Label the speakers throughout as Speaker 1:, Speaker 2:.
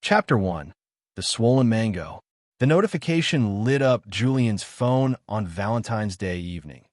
Speaker 1: Chapter 1. The Swollen Mango. The notification lit up Julian's phone on Valentine's Day evening.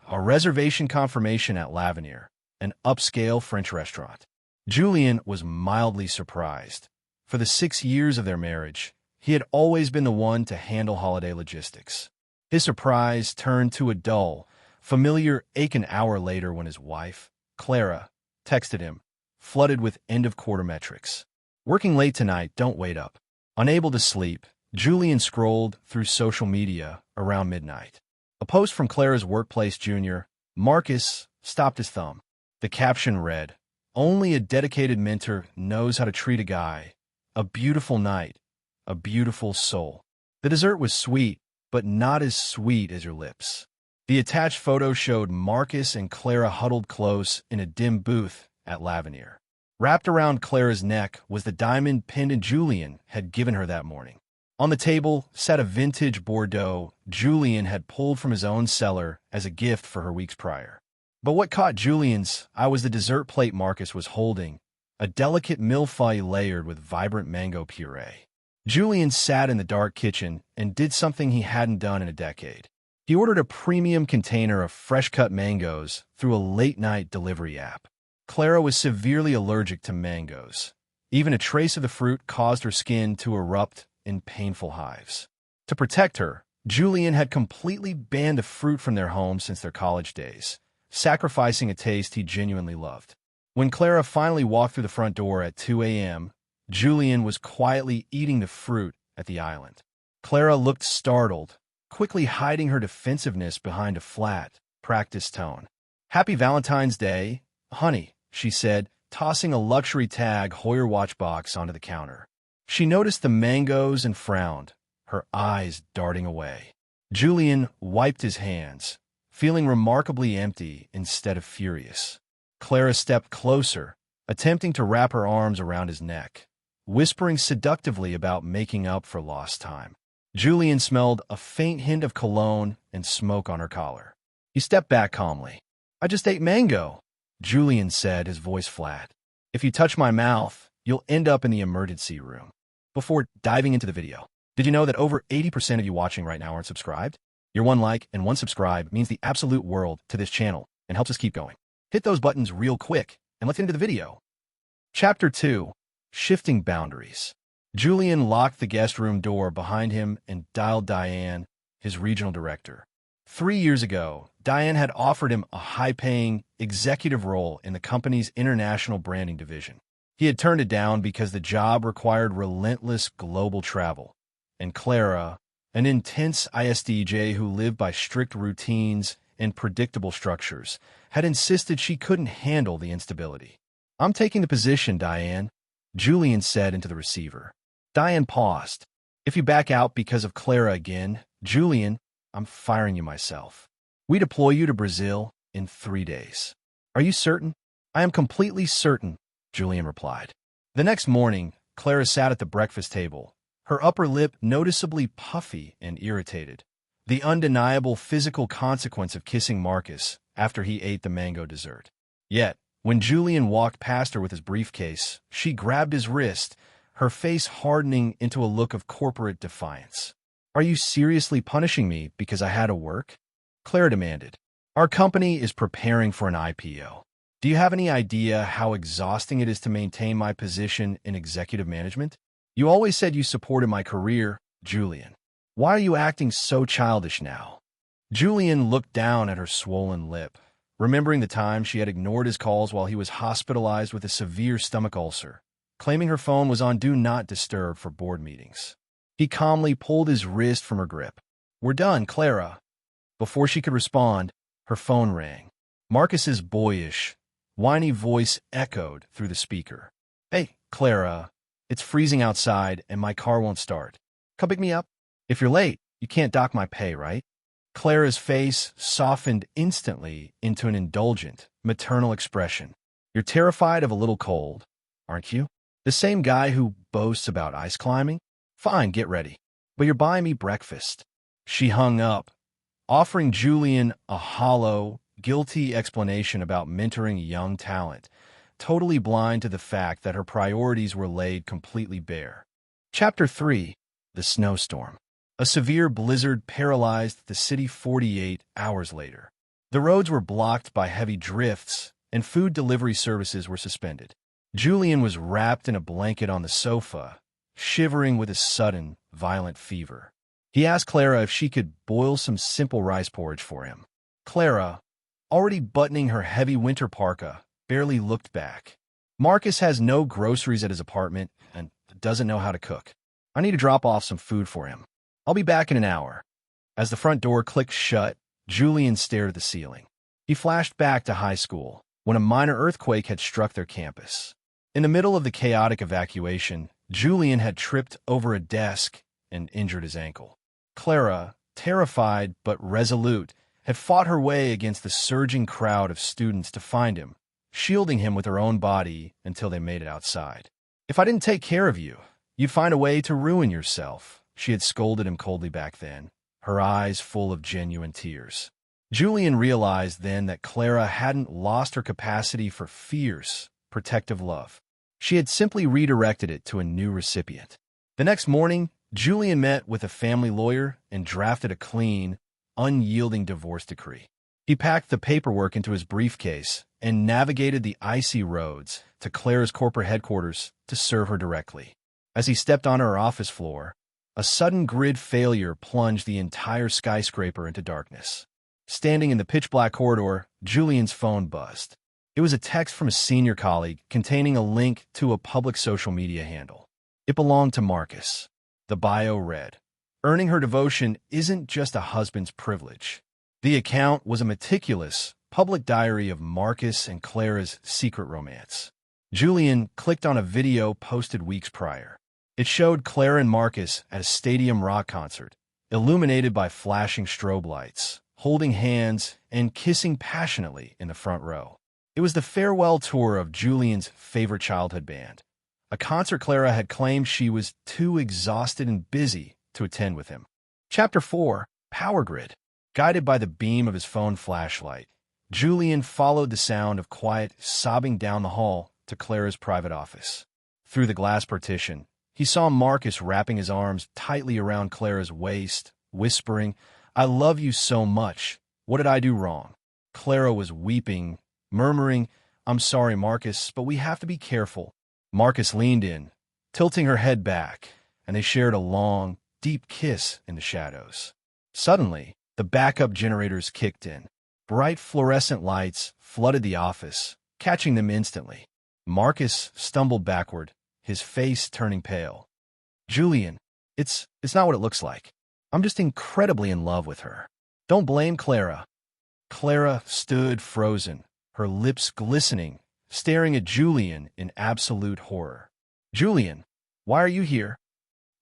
Speaker 1: A reservation confirmation at L'Avenir, an upscale French restaurant. Julian was mildly surprised. For the 6 years of their marriage, he had always been the one to handle holiday logistics. His surprise turned to a dull, familiar ache an hour later when his wife, Clara, texted him, flooded with end-of-quarter metrics. "Working late tonight, don't wait up." Unable to sleep, Julian scrolled through social media around midnight. A post from Clara's workplace junior, Marcus, stopped his thumb. The caption read, "Only a dedicated mentor knows how to treat a guy. A beautiful night. A beautiful soul." The dessert was sweet, but not as sweet as your lips. The attached photo showed Marcus and Clara huddled close in a dim booth at L'Avenir. Wrapped around Clara's neck was the diamond pendant Julian had given her that morning. On the table sat a vintage Bordeaux Julian had pulled from his own cellar as a gift for her weeks prior. But what caught Julian's eye was the dessert plate Marcus was holding, a delicate millefeuille layered with vibrant mango puree. Julian sat in the dark kitchen and did something he hadn't done in a decade. He ordered a premium container of fresh-cut mangoes through a late-night delivery app. Clara was severely allergic to mangoes. Even a trace of the fruit caused her skin to erupt in painful hives. To protect her, Julian had completely banned the fruit from their home since their college days, sacrificing a taste he genuinely loved. When Clara finally walked through the front door at 2 a.m., Julian was quietly eating the fruit at the island. Clara looked startled, quickly hiding her defensiveness behind a flat, practiced tone. "Happy Valentine's Day, honey," she said, tossing a luxury tag Heuer watch box onto the counter. She noticed the mangoes and frowned, her eyes darting away. Julian wiped his hands, feeling remarkably empty instead of furious. Clara stepped closer, attempting to wrap her arms around his neck, whispering seductively about making up for lost time. Julian smelled a faint hint of cologne and smoke on her collar. He stepped back calmly. "I just ate mango," Julian said, his voice flat. "If you touch my mouth, you'll end up in the emergency room." Before diving into the video, did you know that over 80% of you watching right now aren't subscribed? Your one like and one subscribe means the absolute world to this channel and helps us keep going. Hit those buttons real quick, and let's get into the video. Chapter 2. Shifting Boundaries. Julian locked the guest room door behind him and dialed Diane, his regional director. 3 years ago, Diane had offered him a high-paying executive role in the company's international branding division. He had turned it down because the job required relentless global travel, and Clara, an intense ISTJ who lived by strict routines and predictable structures, had insisted she couldn't handle the instability. "I'm taking the position, Diane," Julian said into the receiver. Diane paused. "If you back out because of Clara again, Julian, I'm firing you myself. We deploy you to Brazil in 3 days." "Are you certain?" "I am completely certain," Julian replied. The next morning, Clara sat at the breakfast table, her upper lip noticeably puffy and irritated, the undeniable physical consequence of kissing Marcus after he ate the mango dessert. Yet, when Julian walked past her with his briefcase, she grabbed his wrist, her face hardening into a look of corporate defiance. "Are you seriously punishing me because I had to work?" Clara demanded. "Our company is preparing for an IPO. Do you have any idea how exhausting it is to maintain my position in executive management? You always said you supported my career, Julian. Why are you acting so childish now?" Julian looked down at her swollen lip, remembering the time she had ignored his calls while he was hospitalized with a severe stomach ulcer, claiming her phone was on Do Not Disturb for board meetings. He calmly pulled his wrist from her grip. "We're done, Clara." Before she could respond, her phone rang. Marcus's boyish, whiny voice echoed through the speaker. "Hey, Clara, it's freezing outside and my car won't start. Come pick me up? If you're late, you can't dock my pay, right?" Clara's face softened instantly into an indulgent, maternal expression. "You're terrified of a little cold, aren't you? The same guy who boasts about ice climbing? Fine, get ready. But you're buying me breakfast." She hung up, offering Julian a hollow, guilty explanation about mentoring young talent, totally blind to the fact that her priorities were laid completely bare. Chapter 3. The Snowstorm. A severe blizzard paralyzed the city 48 hours later. The roads were blocked by heavy drifts, and food delivery services were suspended. Julian was wrapped in a blanket on the sofa, shivering with a sudden, violent fever. He asked Clara if she could boil some simple rice porridge for him. Clara, already buttoning her heavy winter parka, barely looked back. Marcus has no groceries at his apartment and doesn't know how to cook. I need to drop off some food for him. I'll be back in an hour. As the front door clicked shut, Julian stared at the ceiling. He flashed back to high school, when a minor earthquake had struck their campus. In the middle of the chaotic evacuation, Julian had tripped over a desk and injured his ankle. Clara, terrified but resolute, had fought her way against the surging crowd of students to find him, shielding him with her own body until they made it outside. "If I didn't take care of you, you'd find a way to ruin yourself," she had scolded him coldly back then, her eyes full of genuine tears. Julian realized then that Clara hadn't lost her capacity for fierce, protective love. She had simply redirected it to a new recipient. The next morning, Julian met with a family lawyer and drafted a clean, unyielding divorce decree. He packed the paperwork into his briefcase and navigated the icy roads to Clara's corporate headquarters to serve her directly. As he stepped onto her office floor, a sudden grid failure plunged the entire skyscraper into darkness. Standing in the pitch-black corridor, Julian's phone buzzed. It was a text from a senior colleague containing a link to a public social media handle. It belonged to Marcus. The bio read, "Earning her devotion isn't just a husband's privilege." The account was a meticulous, public diary of Marcus and Clara's secret romance. Julian clicked on a video posted weeks prior. It showed Clara and Marcus at a stadium rock concert, illuminated by flashing strobe lights, holding hands and kissing passionately in the front row. It was the farewell tour of Julian's favorite childhood band, a concert Clara had claimed she was too exhausted and busy to attend with him. Chapter 4. Power Grid. Guided by the beam of his phone flashlight, Julian followed the sound of quiet sobbing down the hall to Clara's private office. Through the glass partition, he saw Marcus wrapping his arms tightly around Clara's waist, whispering, "I love you so much. What did I do wrong?" Clara was weeping, murmuring, "I'm sorry, Marcus, but we have to be careful." Marcus leaned in, tilting her head back, and they shared a long, deep kiss in the shadows. Suddenly, the backup generators kicked in. Bright fluorescent lights flooded the office, catching them instantly. Marcus stumbled backward, his face turning pale. "Julian, it's not what it looks like. I'm just incredibly in love with her. Don't blame Clara." Clara stood frozen, her lips glistening, staring at Julian in absolute horror. "Julian, why are you here?"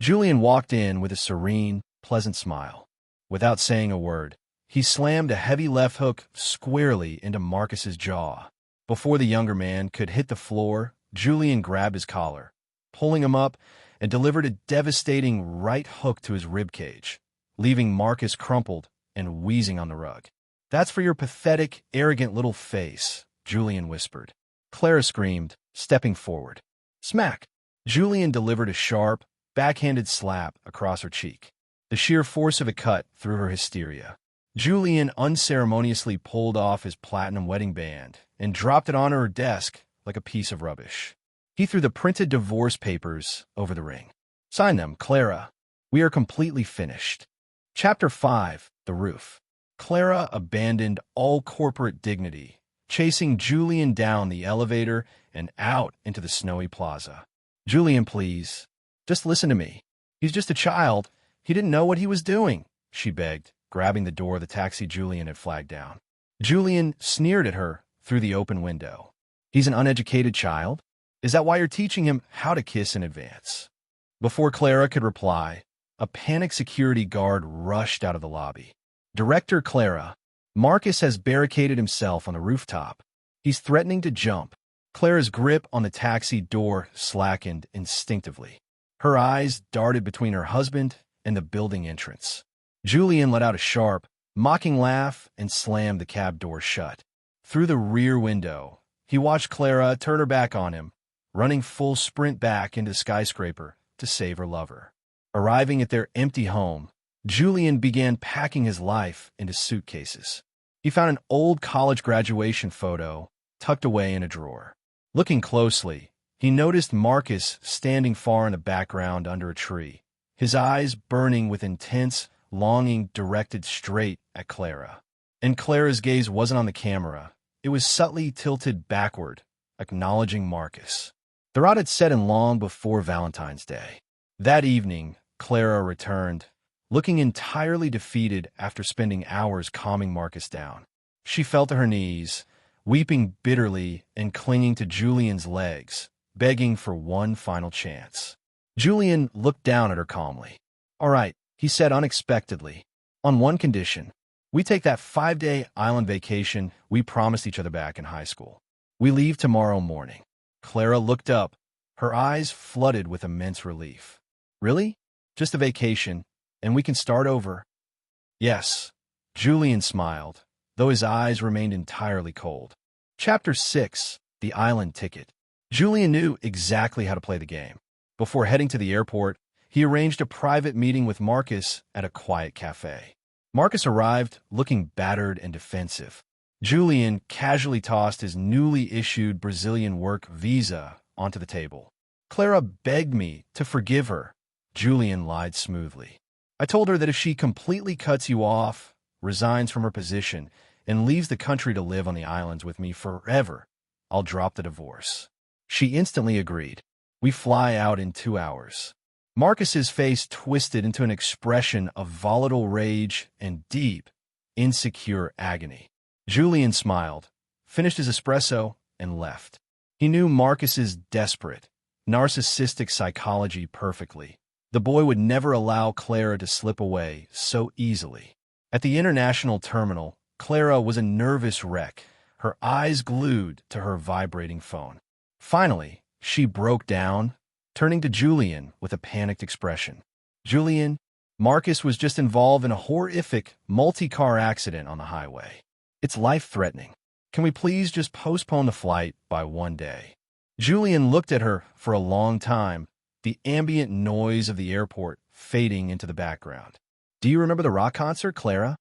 Speaker 1: Julian walked in with a serene, pleasant smile. Without saying a word, he slammed a heavy left hook squarely into Marcus's jaw. Before the younger man could hit the floor, Julian grabbed his collar, pulling him up, and delivered a devastating right hook to his ribcage, leaving Marcus crumpled and wheezing on the rug. "That's for your pathetic, arrogant little face," Julian whispered. Clara screamed, stepping forward. Smack! Julian delivered a sharp, backhanded slap across her cheek. The sheer force of it cut through her hysteria. Julian unceremoniously pulled off his platinum wedding band and dropped it onto her desk like a piece of rubbish. He threw the printed divorce papers over the ring. "Sign them, Clara. We are completely finished." Chapter 5. The Roof. Clara abandoned all corporate dignity, chasing Julian down the elevator and out into the snowy plaza. "Julian, please, just listen to me. He's just a child. He didn't know what he was doing," she begged, grabbing the door of the taxi Julian had flagged down. Julian sneered at her through the open window. "He's an uneducated child? Is that why you're teaching him how to kiss in advance?" Before Clara could reply, a panicked security guard rushed out of the lobby. "Director Clara, Marcus has barricaded himself on the rooftop. He's threatening to jump." Clara's grip on the taxi door slackened instinctively. Her eyes darted between her husband and the building entrance. Julian let out a sharp, mocking laugh and slammed the cab door shut. Through the rear window, He watched Clara turn her back on him, running full sprint back into the skyscraper to save her lover. Arriving at their empty home, Julian began packing his life into suitcases. He found an old college graduation photo tucked away in a drawer. Looking closely, he noticed Marcus standing far in the background under a tree, his eyes burning with intense longing directed straight at Clara. And Clara's gaze wasn't on the camera. It was subtly tilted backward, acknowledging Marcus. The rot had set in long before Valentine's Day. That evening, Clara returned, looking entirely defeated after spending hours calming Marcus down. She fell to her knees, weeping bitterly and clinging to Julian's legs, begging for one final chance. Julian looked down at her calmly. "All right," he said unexpectedly, "on one condition. We take that 5-day island vacation we promised each other back in high school. We leave tomorrow morning." Clara looked up, her eyes flooded with immense relief. "Really? Just a vacation, and we can start over?" "Yes." Julian smiled, though his eyes remained entirely cold. Chapter 6. The Island Ticket. Julian knew exactly how to play the game. Before heading to the airport, he arranged a private meeting with Marcus at a quiet cafe. Marcus arrived looking battered and defensive. Julian casually tossed his newly issued Brazilian work visa onto the table. "Clara begged me to forgive her," Julian lied smoothly. "I told her that if she completely cuts you off, resigns from her position, and leaves the country to live on the islands with me forever, I'll drop the divorce." She instantly agreed. "We fly out in 2 hours." Marcus's face twisted into an expression of volatile rage and deep, insecure agony. Julian smiled, finished his espresso, and left. He knew Marcus's desperate, narcissistic psychology perfectly. The boy would never allow Clara to slip away so easily. At the international terminal, Clara was a nervous wreck, her eyes glued to her vibrating phone. Finally, she broke down, turning to Julian with a panicked expression. "Julian, Marcus was just involved in a horrific multi-car accident on the highway. It's life-threatening. Can we please just postpone the flight by 1 day?" Julian looked at her for a long time, the ambient noise of the airport fading into the background. "Do you remember the rock concert, Clara?"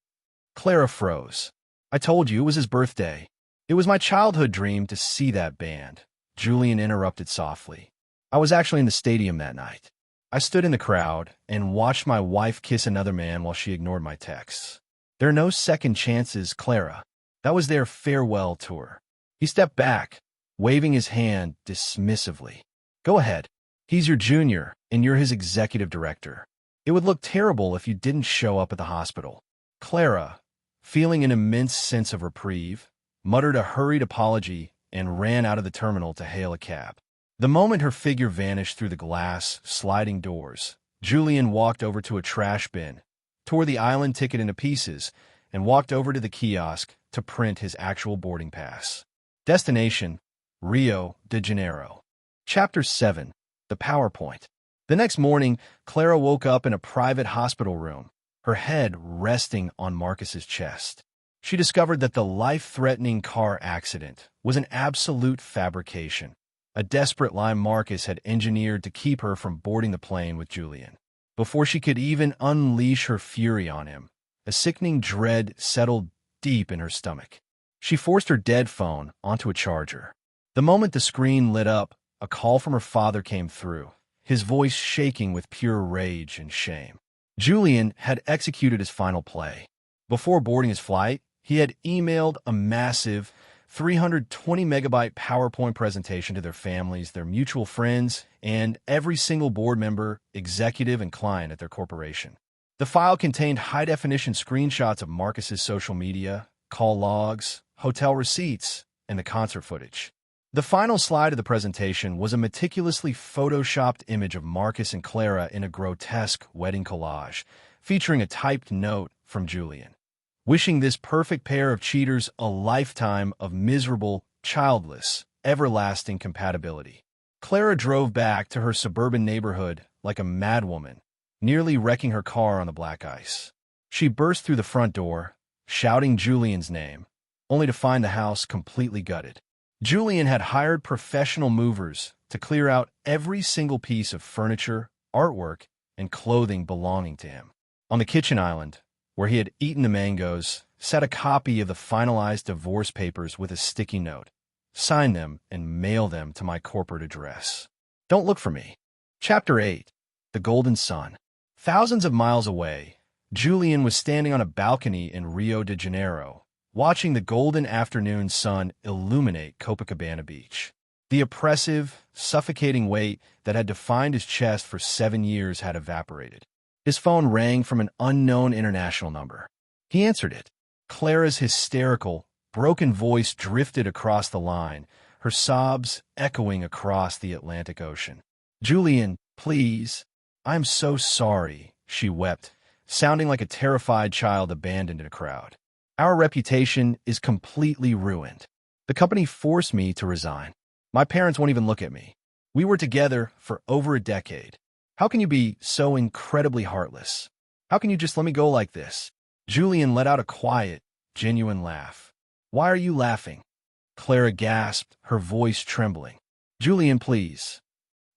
Speaker 1: Clara froze. "I told you it was his birthday. It was my childhood dream to see that band," Julian interrupted softly. "I was actually in the stadium that night. I stood in the crowd and watched my wife kiss another man while she ignored my texts. There are no second chances, Clara. That was their farewell tour." He stepped back, waving his hand dismissively. "Go ahead. He's your junior, and you're his executive director. It would look terrible if you didn't show up at the hospital." Clara, feeling an immense sense of reprieve, muttered a hurried apology and ran out of the terminal to hail a cab. The moment her figure vanished through the glass, sliding doors, Julian walked over to a trash bin, tore the island ticket into pieces, and walked over to the kiosk to print his actual boarding pass. Destination: Rio de Janeiro. Chapter 7. The PowerPoint. The next morning, Clara woke up in a private hospital room, her head resting on Marcus's chest. She discovered that the life-threatening car accident was an absolute fabrication, a desperate lie Marcus had engineered to keep her from boarding the plane with Julian. Before she could even unleash her fury on him, a sickening dread settled deep in her stomach. She forced her dead phone onto a charger. The moment the screen lit up, a call from her father came through, his voice shaking with pure rage and shame. Julian had executed his final play. Before boarding his flight, he had emailed a massive 320-megabyte PowerPoint presentation to their families, their mutual friends, and every single board member, executive, and client at their corporation. The file contained high-definition screenshots of Marcus's social media, call logs, hotel receipts, and the concert footage. The final slide of the presentation was a meticulously photoshopped image of Marcus and Clara in a grotesque wedding collage, featuring a typed note from Julian, wishing this perfect pair of cheaters a lifetime of miserable, childless, everlasting compatibility. Clara drove back to her suburban neighborhood like a madwoman, nearly wrecking her car on the black ice. She burst through the front door, shouting Julian's name, only to find the house completely gutted. Julian had hired professional movers to clear out every single piece of furniture, artwork, and clothing belonging to him. On the kitchen island, where he had eaten the mangoes, sat a copy of the finalized divorce papers with a sticky note. Sign them and mail them to my corporate address. Don't look for me. Chapter 8. The Golden Sun. Thousands of miles away, Julian was standing on a balcony in Rio de Janeiro, watching the golden afternoon sun illuminate Copacabana Beach. The oppressive, suffocating weight that had defined his chest for 7 years had evaporated. His phone rang from an unknown international number. He answered it. Clara's hysterical, broken voice drifted across the line, her sobs echoing across the Atlantic Ocean. "Julian, please. I'm so sorry," she wept, sounding like a terrified child abandoned in a crowd. "Our reputation is completely ruined. The company forced me to resign. My parents won't even look at me. We were together for over a decade. How can you be so incredibly heartless? How can you just let me go like this?" Julian let out a quiet, genuine laugh. "Why are you laughing?" Clara gasped, her voice trembling. "Julian, please."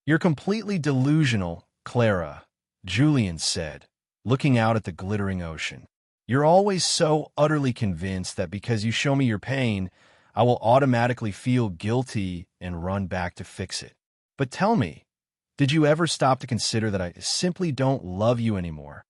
Speaker 1: "You're completely delusional, Clara," Julian said, looking out at the glittering ocean. "You're always so utterly convinced that because you show me your pain, I will automatically feel guilty and run back to fix it. But tell me, did you ever stop to consider that I simply don't love you anymore?"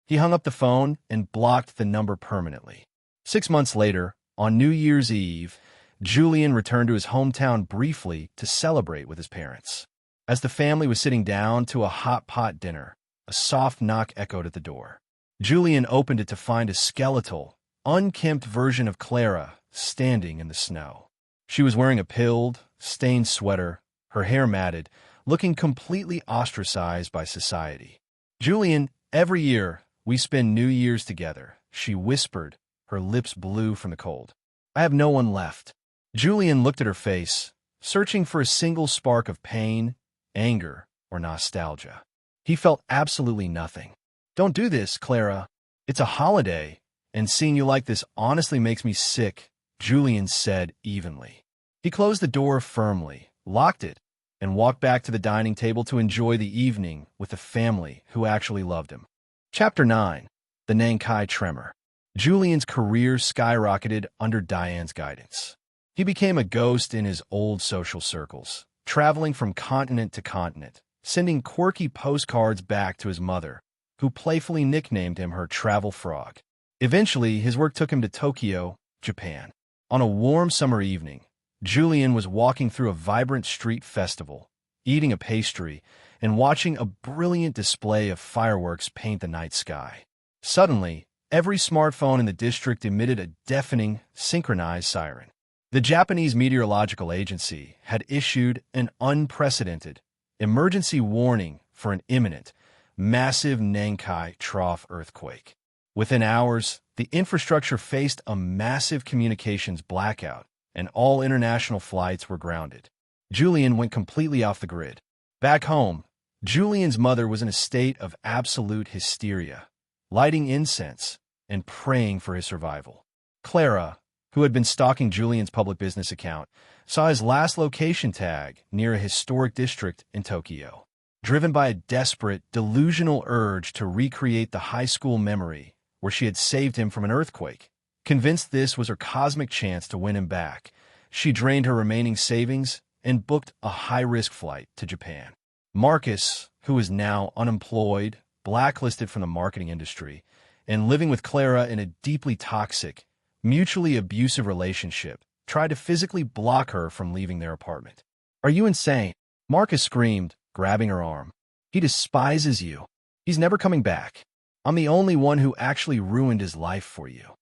Speaker 1: He hung up the phone and blocked the number permanently. 6 months later, on New Year's Eve, Julian returned to his hometown briefly to celebrate with his parents. As the family was sitting down to a hot pot dinner, a soft knock echoed at the door. Julian opened it to find a skeletal, unkempt version of Clara standing in the snow. She was wearing a pilled, stained sweater, her hair matted, looking completely ostracized by society. "Julian, every year we spend New Year's together," she whispered, her lips blue from the cold. "I have no one left." Julian looked at her face, searching for a single spark of pain, anger, or nostalgia. He felt absolutely nothing. "Don't do this, Clara. It's a holiday, and seeing you like this honestly makes me sick," Julian said evenly. He closed the door firmly, locked it, and walked back to the dining table to enjoy the evening with the family who actually loved him. Chapter 9. The Nankai Tremor. Julian's career skyrocketed under Diane's guidance. He became a ghost in his old social circles, traveling from continent to continent, sending quirky postcards back to his mother, who playfully nicknamed him her travel frog. Eventually, his work took him to Tokyo, Japan. On a warm summer evening, Julian was walking through a vibrant street festival, eating a pastry, and watching a brilliant display of fireworks paint the night sky. Suddenly, every smartphone in the district emitted a deafening, synchronized siren. The Japanese Meteorological Agency had issued an unprecedented emergency warning for an imminent, massive Nankai Trough earthquake. Within hours, the infrastructure faced a massive communications blackout, and all international flights were grounded. Julian went completely off the grid. Back home, Julian's mother was in a state of absolute hysteria, lighting incense and praying for his survival. Clara, who had been stalking Julian's public business account, saw his last location tag near a historic district in Tokyo. Driven by a desperate, delusional urge to recreate the high school memory where she had saved him from an earthquake, convinced this was her cosmic chance to win him back, she drained her remaining savings and booked a high-risk flight to Japan. Marcus, who was now unemployed, blacklisted from the marketing industry, and living with Clara in a deeply toxic, mutually abusive relationship, tried to physically block her from leaving their apartment. "Are you insane?" Marcus screamed, grabbing her arm. "He despises you. He's never coming back. I'm the only one who actually ruined his life for you."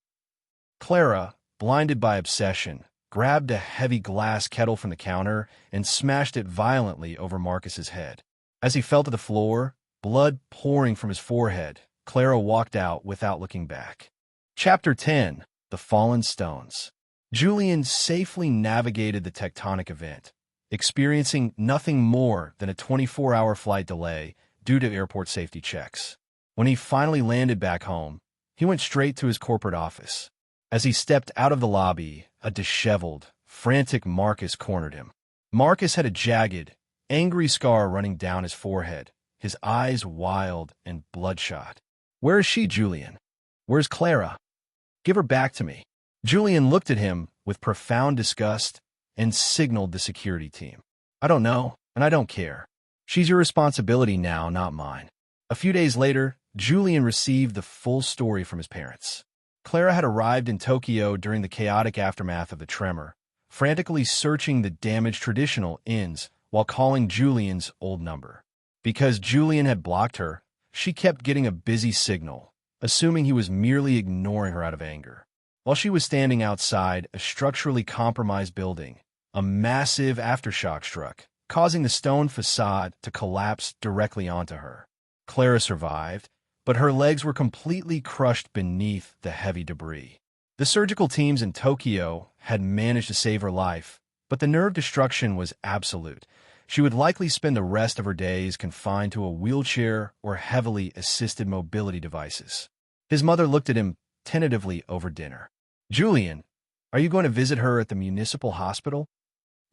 Speaker 1: Clara, blinded by obsession, grabbed a heavy glass kettle from the counter and smashed it violently over Marcus's head. As he fell to the floor, blood pouring from his forehead, Clara walked out without looking back. Chapter 10. The Fallen Stones. Julian safely navigated the tectonic event, experiencing nothing more than a 24-hour flight delay due to airport safety checks. When he finally landed back home, he went straight to his corporate office. As he stepped out of the lobby, a disheveled, frantic Marcus cornered him. Marcus had a jagged, angry scar running down his forehead, his eyes wild and bloodshot. "Where is she, Julian? Where's Clara? Give her back to me." Julian looked at him with profound disgust and signaled the security team. "I don't know, and I don't care. She's your responsibility now, not mine." A few days later, Julian received the full story from his parents. Clara had arrived in Tokyo during the chaotic aftermath of the tremor, frantically searching the damaged traditional inns while calling Julian's old number. Because Julian had blocked her, she kept getting a busy signal, assuming he was merely ignoring her out of anger. While she was standing outside a structurally compromised building, a massive aftershock struck, causing the stone facade to collapse directly onto her. Clara survived, but her legs were completely crushed beneath the heavy debris. The surgical teams in Tokyo had managed to save her life, but the nerve destruction was absolute. She would likely spend the rest of her days confined to a wheelchair or heavily assisted mobility devices. His mother looked at him tentatively over dinner. "Julian, are you going to visit her at the municipal hospital?"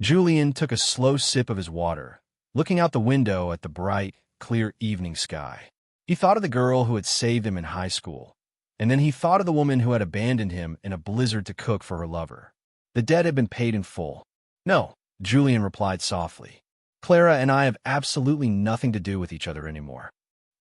Speaker 1: Julian took a slow sip of his water, looking out the window at the bright, clear evening sky. He thought of the girl who had saved him in high school, and then he thought of the woman who had abandoned him in a blizzard to cook for her lover. The debt had been paid in full. "No," Julian replied softly. "Clara and I have absolutely nothing to do with each other anymore."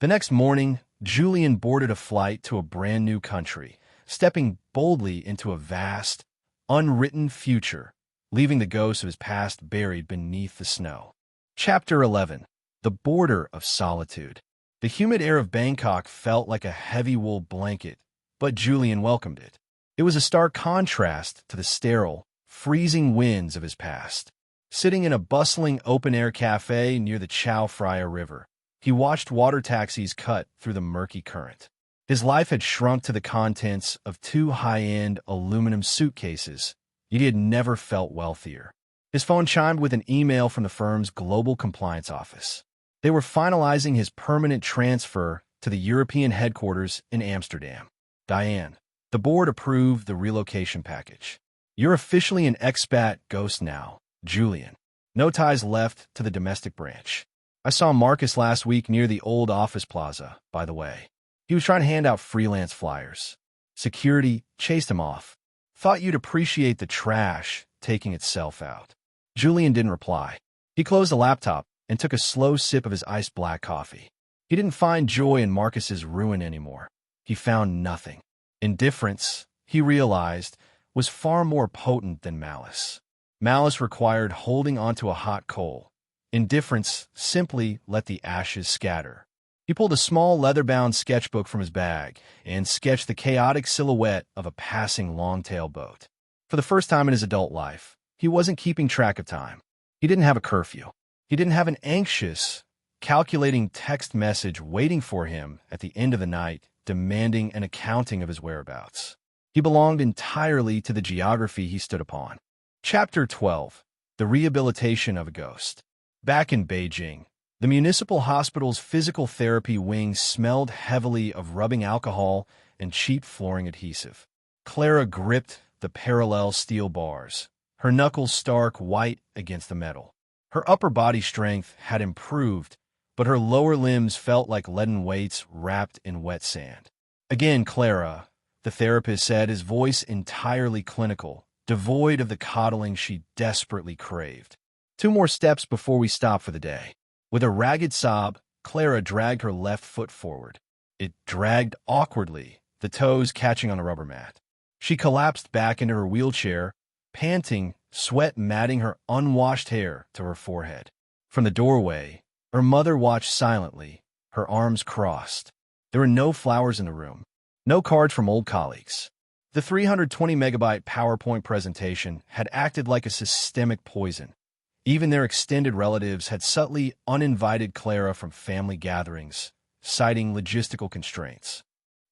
Speaker 1: The next morning, Julian boarded a flight to a brand new country, stepping boldly into a vast, unwritten future, leaving the ghosts of his past buried beneath the snow. Chapter 11. The Border of Solitude. The humid air of Bangkok felt like a heavy wool blanket, but Julian welcomed it. It was a stark contrast to the sterile, freezing winds of his past. Sitting in a bustling open-air cafe near the Chao Phraya River, he watched water taxis cut through the murky current. His life had shrunk to the contents of 2 high-end aluminum suitcases, yet he had never felt wealthier. His phone chimed with an email from the firm's global compliance office. They were finalizing his permanent transfer to the European headquarters in Amsterdam. "Diane, the board approved the relocation package. You're officially an expat ghost now, Julian. No ties left to the domestic branch. I saw Marcus last week near the old office plaza, by the way. He was trying to hand out freelance flyers. Security chased him off. Thought you'd appreciate the trash taking itself out." Julian didn't reply. He closed the laptop and took a slow sip of his iced black coffee. He didn't find joy in Marcus's ruin anymore. He found nothing. Indifference, he realized, was far more potent than malice. Malice required holding onto a hot coal. Indifference simply let the ashes scatter. He pulled a small leather-bound sketchbook from his bag and sketched the chaotic silhouette of a passing long-tail boat. For the first time in his adult life, he wasn't keeping track of time. He didn't have a curfew. He didn't have an anxious, calculating text message waiting for him at the end of the night, demanding an accounting of his whereabouts. He belonged entirely to the geography he stood upon. Chapter 12. The Rehabilitation of a Ghost. Back in Beijing, the municipal hospital's physical therapy wing smelled heavily of rubbing alcohol and cheap flooring adhesive. Clara gripped the parallel steel bars, her knuckles stark white against the metal. Her upper body strength had improved, but her lower limbs felt like leaden weights wrapped in wet sand. "Again, Clara," the therapist said, his voice entirely clinical, devoid of the coddling she desperately craved. "2 more steps before we stop for the day." With a ragged sob, Clara dragged her left foot forward. It dragged awkwardly, the toes catching on the rubber mat. She collapsed back into her wheelchair, panting, sweat matting her unwashed hair to her forehead. From the doorway, her mother watched silently, her arms crossed. There were no flowers in the room, no cards from old colleagues. The 320-megabyte PowerPoint presentation had acted like a systemic poison. Even their extended relatives had subtly uninvited Clara from family gatherings, citing logistical constraints.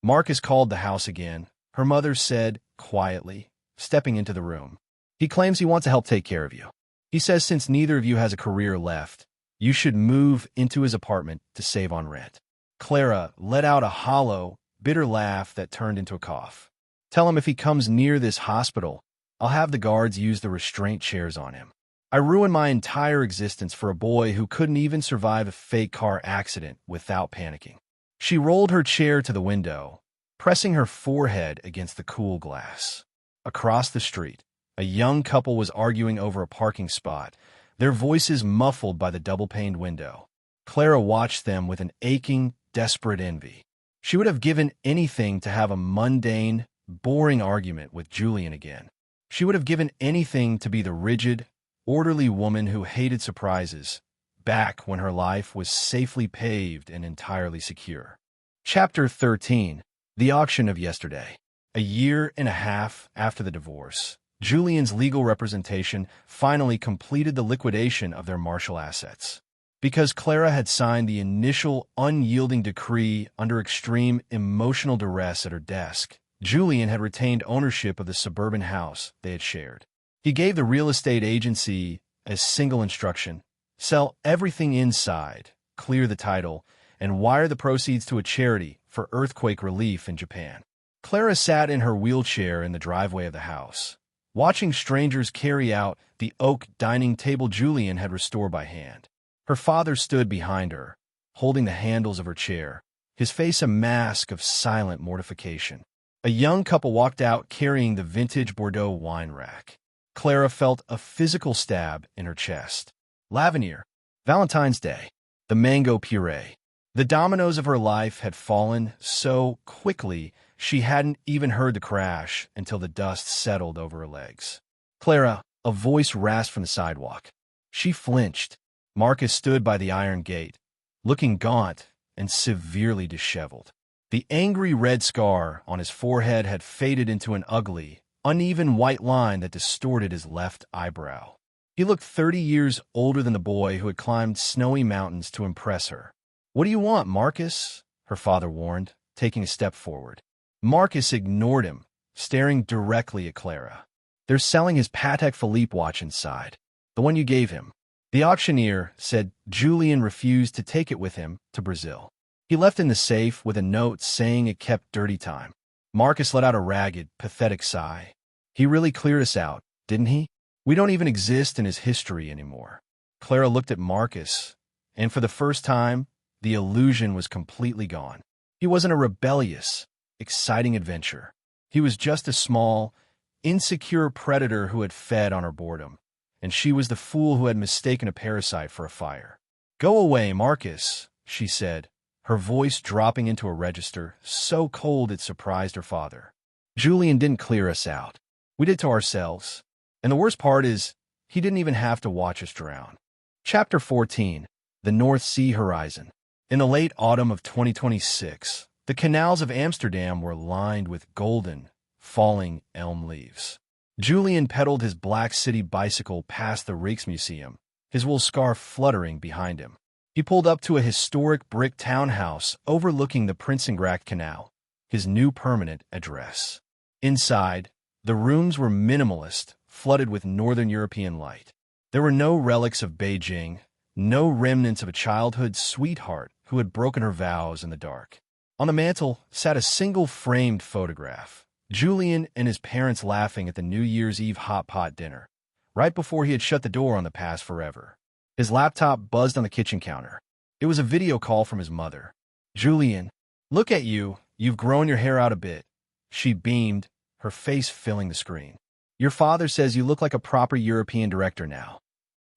Speaker 1: Marcus called the house again, her mother said quietly, stepping into the room. "He claims he wants to help take care of you. He says since neither of you has a career left, you should move into his apartment to save on rent." Clara let out a hollow, bitter laugh that turned into a cough. "Tell him if he comes near this hospital, I'll have the guards use the restraint chairs on him. I ruined my entire existence for a boy who couldn't even survive a fake car accident without panicking. She rolled her chair to the window, pressing her forehead against the cool glass. Across the street, a young couple was arguing over a parking spot, their voices muffled by the double-paned window. Clara watched them with an aching, desperate envy. She would have given anything to have a mundane, boring argument with Julian again. She would have given anything to be the rigid, orderly woman who hated surprises, back when her life was safely paved and entirely secure. Chapter 13. The Auction of Yesterday. A year and a half after the divorce, Julian's legal representation finally completed the liquidation of their Marshall assets. Because Clara had signed the initial unyielding decree under extreme emotional duress at her desk, Julian had retained ownership of the suburban house they had shared. He gave the real estate agency a single instruction: sell everything inside, clear the title, and wire the proceeds to a charity for earthquake relief in Japan. Clara sat in her wheelchair in the driveway of the house, watching strangers carry out the oak dining table Julian had restored by hand. Her father stood behind her, holding the handles of her chair, his face a mask of silent mortification. A young couple walked out carrying the vintage Bordeaux wine rack. Clara felt a physical stab in her chest. L'Avenir. Valentine's Day. The mango puree. The dominoes of her life had fallen so quickly she hadn't even heard the crash until the dust settled over her legs. Clara, a voice rasped from the sidewalk. She flinched. Marcus stood by the iron gate, looking gaunt and severely disheveled. The angry red scar on his forehead had faded into an ugly, uneven white line that distorted his left eyebrow. He looked 30 years older than the boy who had climbed snowy mountains to impress her. "What do you want, Marcus?" her father warned, taking a step forward. Marcus ignored him, staring directly at Clara. "They're selling his Patek Philippe watch inside, the one you gave him." The auctioneer said Julian refused to take it with him to Brazil. He left in the safe with a note saying it kept dirty time. Marcus let out a ragged, pathetic sigh. "He really cleared us out, didn't he? We don't even exist in his history anymore." Clara looked at Marcus, and for the first time, the illusion was completely gone. He wasn't a rebellious, exciting adventure. He was just a small, insecure predator who had fed on her boredom, and she was the fool who had mistaken a parasite for a fire. "Go away, Marcus," she said, her voice dropping into a register so cold it surprised her father. "Julian didn't clear us out. We did to ourselves. And the worst part is, he didn't even have to watch us drown." Chapter 14. The North Sea Horizon. In the late autumn of 2026, the canals of Amsterdam were lined with golden, falling elm leaves. Julian pedaled his Black City bicycle past the Rijksmuseum, his wool scarf fluttering behind him. He pulled up to a historic brick townhouse overlooking the Prinsengracht Canal, his new permanent address. Inside, the rooms were minimalist, flooded with Northern European light. There were no relics of Beijing, no remnants of a childhood sweetheart who had broken her vows in the dark. On the mantel sat a single framed photograph, Julian and his parents laughing at the New Year's Eve hot pot dinner, right before he had shut the door on the past forever. His laptop buzzed on the kitchen counter. It was a video call from his mother. "Julian, look at you. You've grown your hair out a bit." She beamed, her face filling the screen. "Your father says you look like a proper European director now."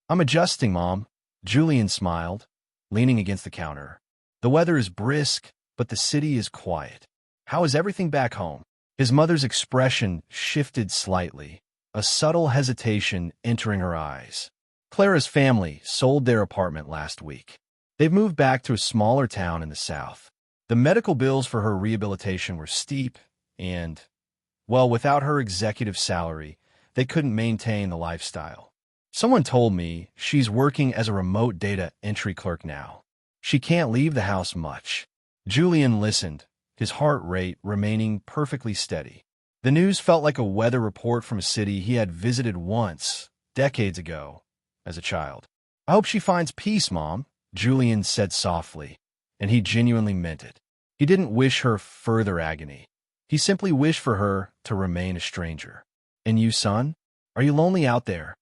Speaker 1: "I'm adjusting, Mom." Julian smiled, leaning against the counter. "The weather is brisk, but the city is quiet. How is everything back home?" His mother's expression shifted slightly, a subtle hesitation entering her eyes. "Clara's family sold their apartment last week. They've moved back to a smaller town in the south. The medical bills for her rehabilitation were steep, and, well, without her executive salary, they couldn't maintain the lifestyle. Someone told me she's working as a remote data entry clerk now. She can't leave the house much." Julian listened, his heart rate remaining perfectly steady. The news felt like a weather report from a city he had visited once, decades ago, as a child. "I hope she finds peace, Mom," Julian said softly, and he genuinely meant it. He didn't wish her further agony. He simply wished for her to remain a stranger. "And you, son?" Are you lonely out there?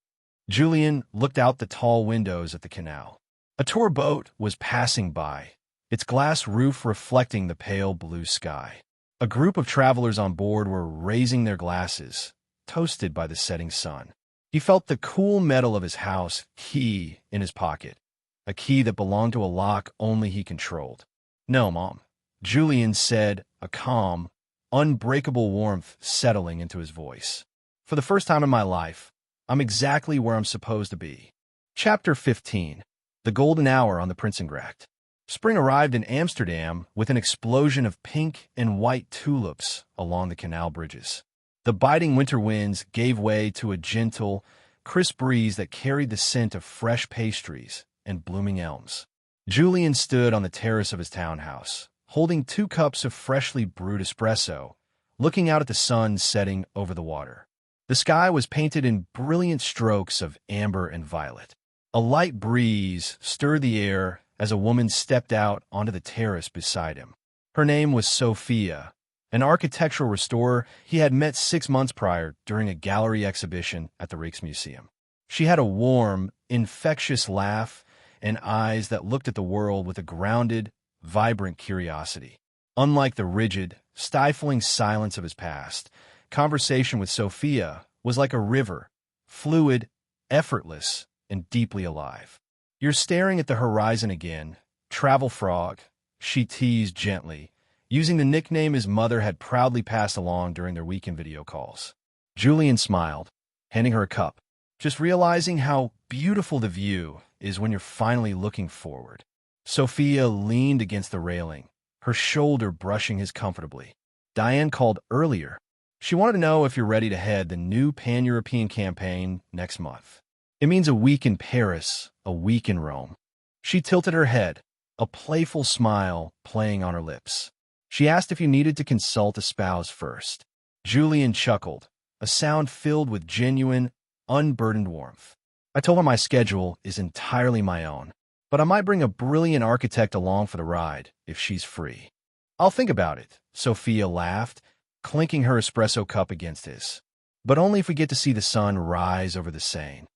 Speaker 1: Julian looked out the tall windows at the canal. A tour boat was passing by, its glass roof reflecting the pale blue sky. A group of travelers on board were raising their glasses, toasted by the setting sun. He felt the cool metal of his house key in his pocket, a key that belonged to a lock only he controlled. "No, Mom," Julian said, a calm, unbreakable warmth settling into his voice. "For the first time in my life, I'm exactly where I'm supposed to be." Chapter 15. The Golden Hour on the Prinsengracht. Spring arrived in Amsterdam with an explosion of pink and white tulips along the canal bridges. The biting winter winds gave way to a gentle, crisp breeze that carried the scent of fresh pastries and blooming elms. Julian stood on the terrace of his townhouse, holding 2 cups of freshly brewed espresso, looking out at the sun setting over the water. The sky was painted in brilliant strokes of amber and violet. A light breeze stirred the air as a woman stepped out onto the terrace beside him. Her name was Sophia, an architectural restorer he had met 6 months prior during a gallery exhibition at the Rijksmuseum. She had a warm, infectious laugh and eyes that looked at the world with a grounded, vibrant curiosity. Unlike the rigid, stifling silence of his past, conversation with Sophia was like a river, fluid, effortless, and deeply alive. "You're staring at the horizon again, travel frog," she teased gently, using the nickname his mother had proudly passed along during their weekend video calls. Julian smiled, handing her a cup, just realizing how beautiful the view is when you're finally looking forward. Sophia leaned against the railing, her shoulder brushing his comfortably. "Diane called earlier. She wanted to know if you're ready to head the new pan-European campaign next month. It means a week in Paris, a week in Rome." She tilted her head, a playful smile playing on her lips. She asked if you needed to consult a spouse first. Julian chuckled, a sound filled with genuine, unburdened warmth. "I told her my schedule is entirely my own, but I might bring a brilliant architect along for the ride if she's free." "I'll think about it," Sophia laughed, clinking her espresso cup against his. "But only if we get to see the sun rise over the Seine."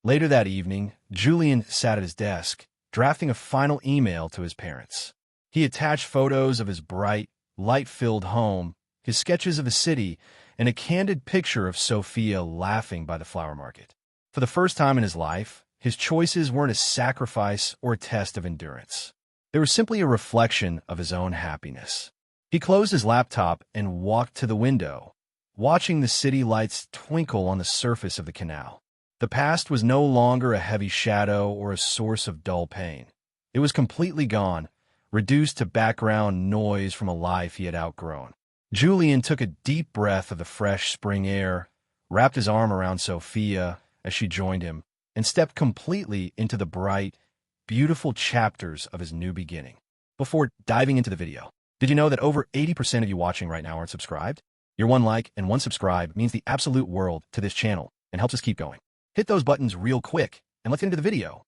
Speaker 1: Later that evening, Julian sat at his desk, drafting a final email to his parents. He attached photos of his bright, light-filled home, his sketches of the city, and a candid picture of Sophia laughing by the flower market. For the first time in his life, his choices weren't a sacrifice or a test of endurance. They were simply a reflection of his own happiness. He closed his laptop and walked to the window, watching the city lights twinkle on the surface of the canal. The past was no longer a heavy shadow or a source of dull pain. It was completely gone, reduced to background noise from a life he had outgrown. Julian took a deep breath of the fresh spring air, wrapped his arm around Sophia as she joined him, and stepped completely into the bright, beautiful chapters of his new beginning. Before diving into the video, did you know that over 80% of you watching right now aren't subscribed? Your 1 like and 1 subscribe means the absolute world to this channel and helps us keep going. Hit those buttons real quick, and let's get into the video.